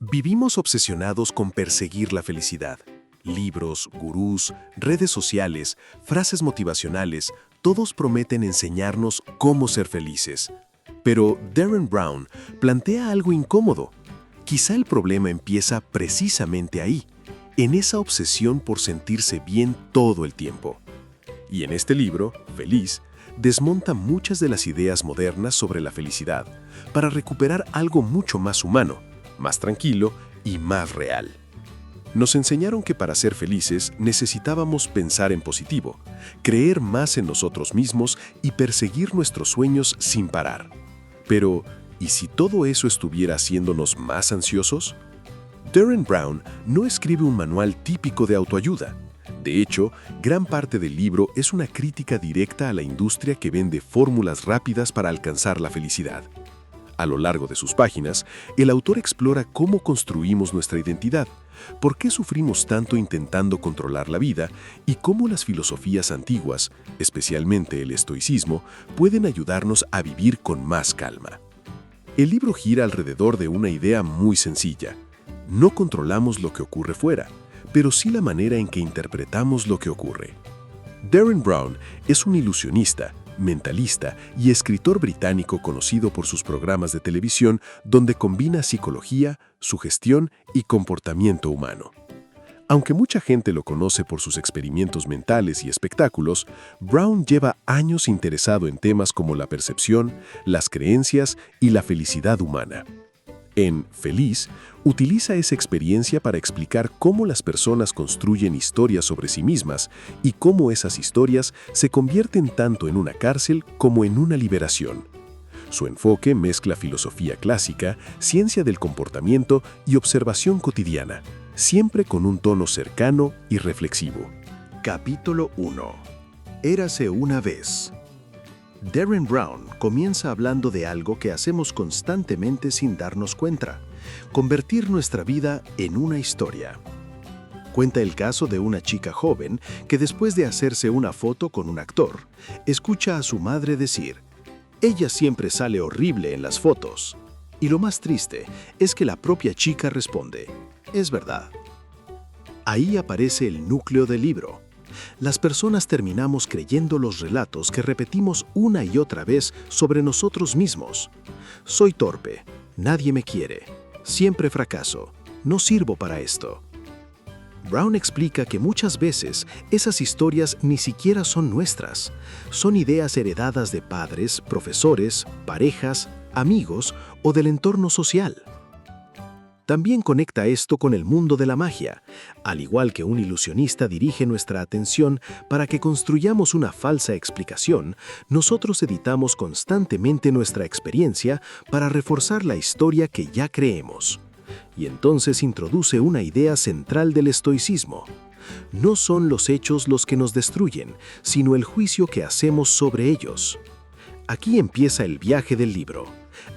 Vivimos obsesionados con perseguir la felicidad. Libros, gurús, redes sociales, frases motivacionales, todos prometen enseñarnos cómo ser felices. Pero Derren Brown plantea algo incómodo. Quizá el problema empieza precisamente ahí, en esa obsesión por sentirse bien todo el tiempo. Y en este libro, Feliz, desmonta muchas de las ideas modernas sobre la felicidad para recuperar algo mucho más humano, más tranquilo y más real. Nos enseñaron que para ser felices necesitábamos pensar en positivo, creer más en nosotros mismos y perseguir nuestros sueños sin parar. Pero, ¿y si todo eso estuviera haciéndonos más ansiosos? Derren Brown no escribe un manual típico de autoayuda. De hecho, gran parte del libro es una crítica directa a la industria que vende fórmulas rápidas para alcanzar la felicidad. A lo largo de sus páginas, el autor explora cómo construimos nuestra identidad, por qué sufrimos tanto intentando controlar la vida y cómo las filosofías antiguas, especialmente el estoicismo, pueden ayudarnos a vivir con más calma. El libro gira alrededor de una idea muy sencilla. No controlamos lo que ocurre fuera, pero sí la manera en que interpretamos lo que ocurre. Derren Brown es un ilusionista, mentalista y escritor británico conocido por sus programas de televisión donde combina psicología, sugestión y comportamiento humano. Aunque mucha gente lo conoce por sus experimentos mentales y espectáculos, Brown lleva años interesado en temas como la percepción, las creencias y la felicidad humana. En Feliz, utiliza esa experiencia para explicar cómo las personas construyen historias sobre sí mismas y cómo esas historias se convierten tanto en una cárcel como en una liberación. Su enfoque mezcla filosofía clásica, ciencia del comportamiento y observación cotidiana, siempre con un tono cercano y reflexivo. Capítulo 1. Érase una vez. Derren Brown comienza hablando de algo que hacemos constantemente sin darnos cuenta: convertir nuestra vida en una historia. Cuenta el caso de una chica joven que después de hacerse una foto con un actor, escucha a su madre decir: «Ella siempre sale horrible en las fotos». Y lo más triste es que la propia chica responde: «Es verdad». Ahí aparece el núcleo del libro. Las personas terminamos creyendo los relatos que repetimos una y otra vez sobre nosotros mismos. Soy torpe, nadie me quiere, siempre fracaso, no sirvo para esto. Brown explica que muchas veces esas historias ni siquiera son nuestras. Son ideas heredadas de padres, profesores, parejas, amigos o del entorno social. También conecta esto con el mundo de la magia. Al igual que un ilusionista dirige nuestra atención para que construyamos una falsa explicación, nosotros editamos constantemente nuestra experiencia para reforzar la historia que ya creemos. Y entonces introduce una idea central del estoicismo. No son los hechos los que nos destruyen, sino el juicio que hacemos sobre ellos. Aquí empieza el viaje del libro.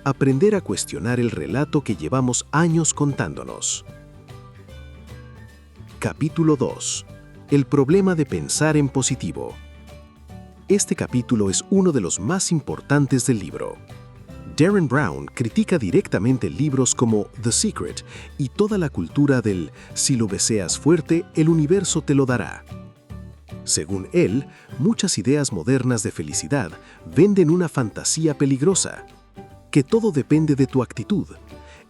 Aprender a cuestionar el relato que llevamos años contándonos. Capítulo 2. El problema de pensar en positivo. Este capítulo es uno de los más importantes del libro. Derren Brown critica directamente libros como The Secret y toda la cultura del «si lo deseas fuerte, el universo te lo dará». Según él, muchas ideas modernas de felicidad venden una fantasía peligrosa, que todo depende de tu actitud.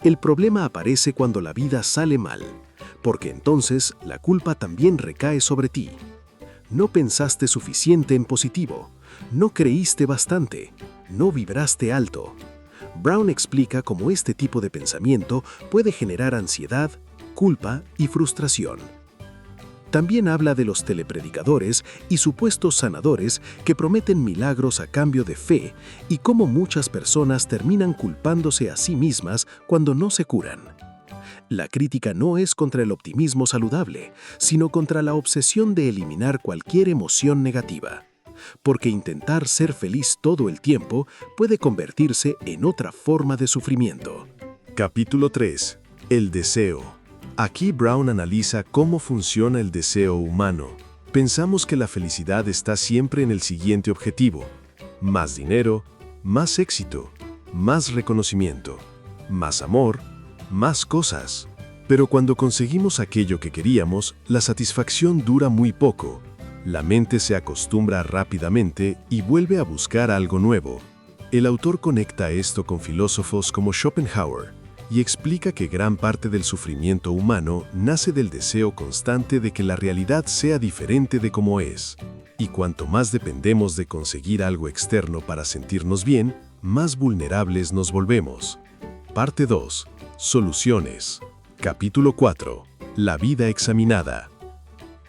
El problema aparece cuando la vida sale mal, porque entonces la culpa también recae sobre ti. No pensaste suficiente en positivo, no creíste bastante, no vibraste alto. Brown explica cómo este tipo de pensamiento puede generar ansiedad, culpa y frustración. También habla de los telepredicadores y supuestos sanadores que prometen milagros a cambio de fe y cómo muchas personas terminan culpándose a sí mismas cuando no se curan. La crítica no es contra el optimismo saludable, sino contra la obsesión de eliminar cualquier emoción negativa. Porque intentar ser feliz todo el tiempo puede convertirse en otra forma de sufrimiento. Capítulo 3. El deseo. Aquí Brown analiza cómo funciona el deseo humano. Pensamos que la felicidad está siempre en el siguiente objetivo: más dinero, más éxito, más reconocimiento, más amor, más cosas. Pero cuando conseguimos aquello que queríamos, la satisfacción dura muy poco. La mente se acostumbra rápidamente y vuelve a buscar algo nuevo. El autor conecta esto con filósofos como Schopenhauer y explica que gran parte del sufrimiento humano nace del deseo constante de que la realidad sea diferente de como es. Y cuanto más dependemos de conseguir algo externo para sentirnos bien, más vulnerables nos volvemos. Parte 2. Soluciones. Capítulo 4. La vida examinada.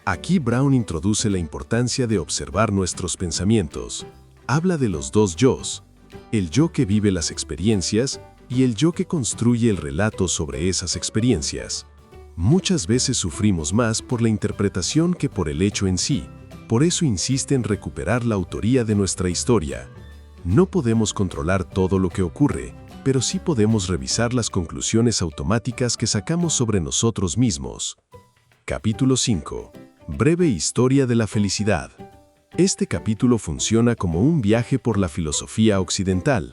Aquí Brown introduce la importancia de observar nuestros pensamientos. Habla de los dos yos, el yo que vive las experiencias y el yo que construye el relato sobre esas experiencias. Muchas veces sufrimos más por la interpretación que por el hecho en sí. Por eso insiste en recuperar la autoría de nuestra historia. No podemos controlar todo lo que ocurre, pero sí podemos revisar las conclusiones automáticas que sacamos sobre nosotros mismos. Capítulo 5. Breve historia de la felicidad. Este capítulo funciona como un viaje por la filosofía occidental.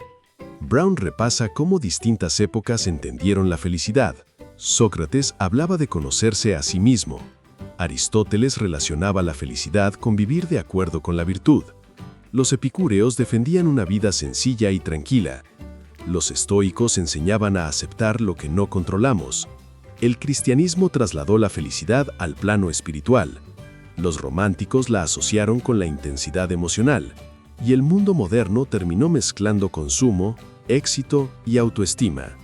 Brown repasa cómo distintas épocas entendieron la felicidad. Sócrates hablaba de conocerse a sí mismo. Aristóteles relacionaba la felicidad con vivir de acuerdo con la virtud. Los epicúreos defendían una vida sencilla y tranquila. Los estoicos enseñaban a aceptar lo que no controlamos. El cristianismo trasladó la felicidad al plano espiritual. Los románticos la asociaron con la intensidad emocional. Y el mundo moderno terminó mezclando consumo, éxito y autoestima.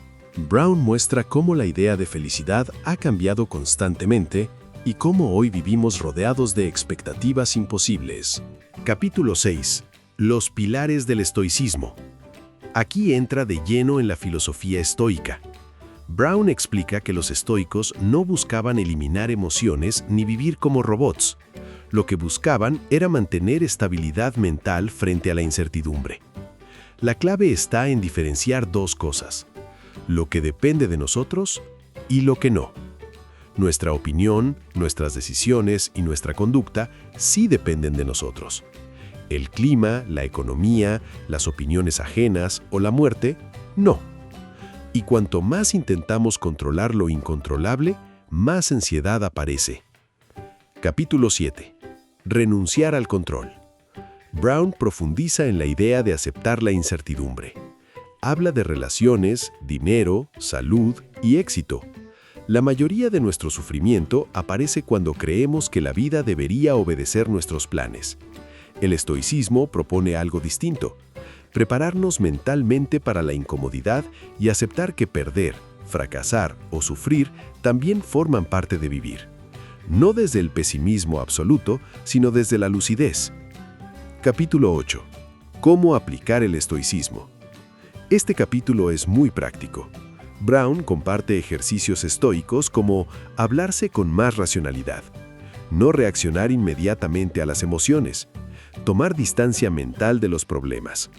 Brown muestra cómo la idea de felicidad ha cambiado constantemente y cómo hoy vivimos rodeados de expectativas imposibles. Capítulo 6. Los pilares del estoicismo. Aquí entra de lleno en la filosofía estoica. Brown explica que los estoicos no buscaban eliminar emociones ni vivir como robots. Lo que buscaban era mantener estabilidad mental frente a la incertidumbre. La clave está en diferenciar dos cosas: lo que depende de nosotros y lo que no. Nuestra opinión, nuestras decisiones y nuestra conducta sí dependen de nosotros. El clima, la economía, las opiniones ajenas o la muerte, no. Y cuanto más intentamos controlar lo incontrolable, más ansiedad aparece. Capítulo 7. Renunciar al control. Brown profundiza en la idea de aceptar la incertidumbre. Habla de relaciones, dinero, salud y éxito. La mayoría de nuestro sufrimiento aparece cuando creemos que la vida debería obedecer nuestros planes. El estoicismo propone algo distinto: prepararnos mentalmente para la incomodidad y aceptar que perder, fracasar o sufrir también forman parte de vivir. No desde el pesimismo absoluto, sino desde la lucidez. Capítulo 8. ¿Cómo aplicar el estoicismo? Este capítulo es muy práctico. Brown comparte ejercicios estoicos como hablarse con más racionalidad, no reaccionar inmediatamente a las emociones, tomar distancia mental de los problemas,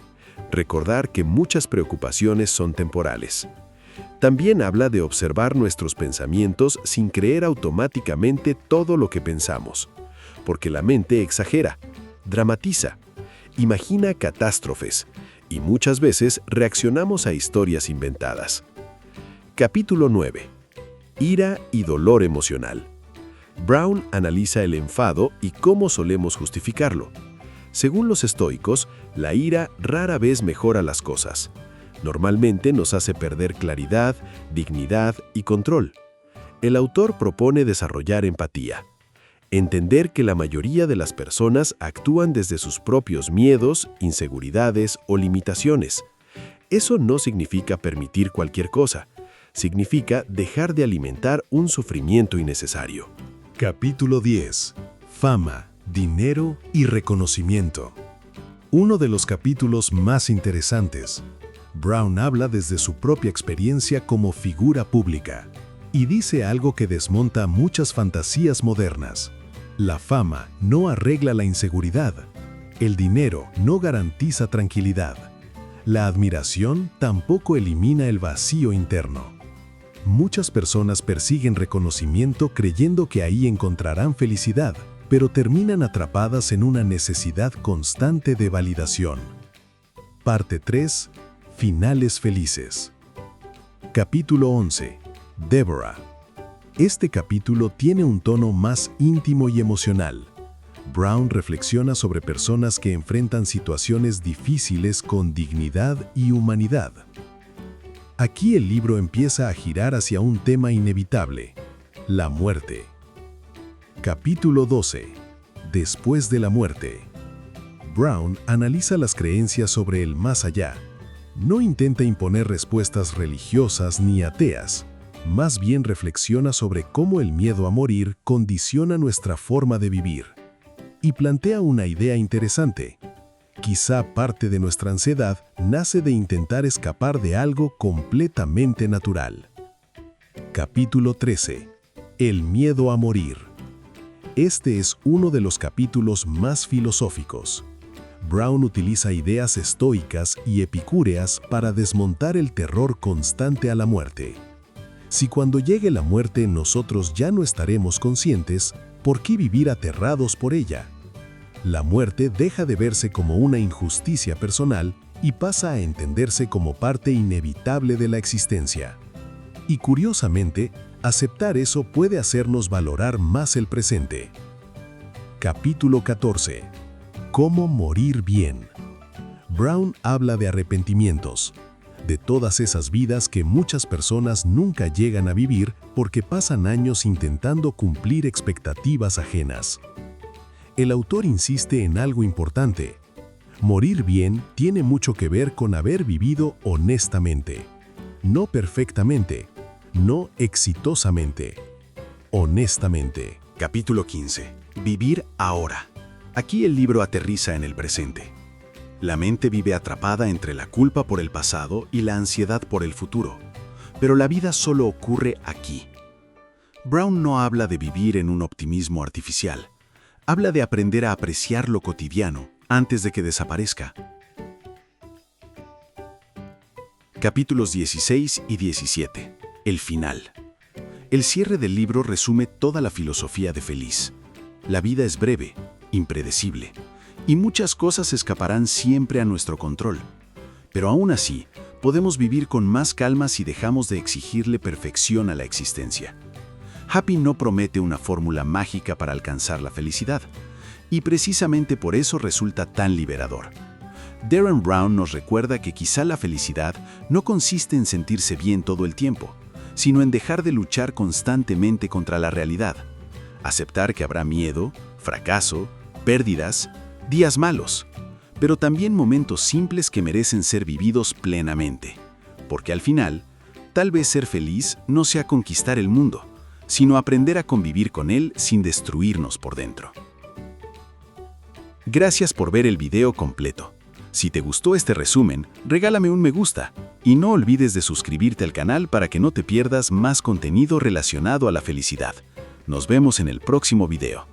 recordar que muchas preocupaciones son temporales. También habla de observar nuestros pensamientos sin creer automáticamente todo lo que pensamos, porque la mente exagera, dramatiza, imagina catástrofes y muchas veces reaccionamos a historias inventadas. Capítulo 9. Ira y dolor emocional. Brown analiza el enfado y cómo solemos justificarlo. Según los estoicos, la ira rara vez mejora las cosas. Normalmente nos hace perder claridad, dignidad y control. El autor propone desarrollar empatía. Entender que la mayoría de las personas actúan desde sus propios miedos, inseguridades o limitaciones. Eso no significa permitir cualquier cosa. Significa dejar de alimentar un sufrimiento innecesario. Capítulo 10. Fama, dinero y reconocimiento. Uno de los capítulos más interesantes. Brown habla desde su propia experiencia como figura pública y dice algo que desmonta muchas fantasías modernas. La fama no arregla la inseguridad. El dinero no garantiza tranquilidad. La admiración tampoco elimina el vacío interno. Muchas personas persiguen reconocimiento creyendo que ahí encontrarán felicidad, pero terminan atrapadas en una necesidad constante de validación. Parte 3. Finales felices. Capítulo 11. Deborah. Este capítulo tiene un tono más íntimo y emocional. Brown reflexiona sobre personas que enfrentan situaciones difíciles con dignidad y humanidad. Aquí el libro empieza a girar hacia un tema inevitable: la muerte. Capítulo 12. Después de la muerte. Brown analiza las creencias sobre el más allá. No intenta imponer respuestas religiosas ni ateas. Más bien reflexiona sobre cómo el miedo a morir condiciona nuestra forma de vivir. Y plantea una idea interesante. Quizá parte de nuestra ansiedad nace de intentar escapar de algo completamente natural. Capítulo 13. El miedo a morir. Este es uno de los capítulos más filosóficos. Brown utiliza ideas estoicas y epicúreas para desmontar el terror constante a la muerte. Si cuando llegue la muerte nosotros ya no estaremos conscientes, ¿por qué vivir aterrados por ella? La muerte deja de verse como una injusticia personal y pasa a entenderse como parte inevitable de la existencia. Y curiosamente, aceptar eso puede hacernos valorar más el presente. Capítulo 14. Cómo morir bien. Brown habla de arrepentimientos, de todas esas vidas que muchas personas nunca llegan a vivir porque pasan años intentando cumplir expectativas ajenas. El autor insiste en algo importante. Morir bien tiene mucho que ver con haber vivido honestamente. No perfectamente, no exitosamente, honestamente. Capítulo 15. Vivir ahora. Aquí el libro aterriza en el presente. La mente vive atrapada entre la culpa por el pasado y la ansiedad por el futuro. Pero la vida solo ocurre aquí. Brown no habla de vivir en un optimismo artificial. Habla de aprender a apreciar lo cotidiano antes de que desaparezca. Capítulos 16 y 17. El final. El cierre del libro resume toda la filosofía de Feliz. La vida es breve, impredecible, y muchas cosas escaparán siempre a nuestro control. Pero aún así, podemos vivir con más calma si dejamos de exigirle perfección a la existencia. Happy no promete una fórmula mágica para alcanzar la felicidad, y precisamente por eso resulta tan liberador. Derren Brown nos recuerda que quizá la felicidad no consiste en sentirse bien todo el tiempo, sino en dejar de luchar constantemente contra la realidad, aceptar que habrá miedo, fracaso, pérdidas, días malos, pero también momentos simples que merecen ser vividos plenamente, porque al final, tal vez ser feliz no sea conquistar el mundo, sino aprender a convivir con él sin destruirnos por dentro. Gracias por ver el video completo. Si te gustó este resumen, regálame un me gusta y no olvides de suscribirte al canal para que no te pierdas más contenido relacionado a la felicidad. Nos vemos en el próximo video.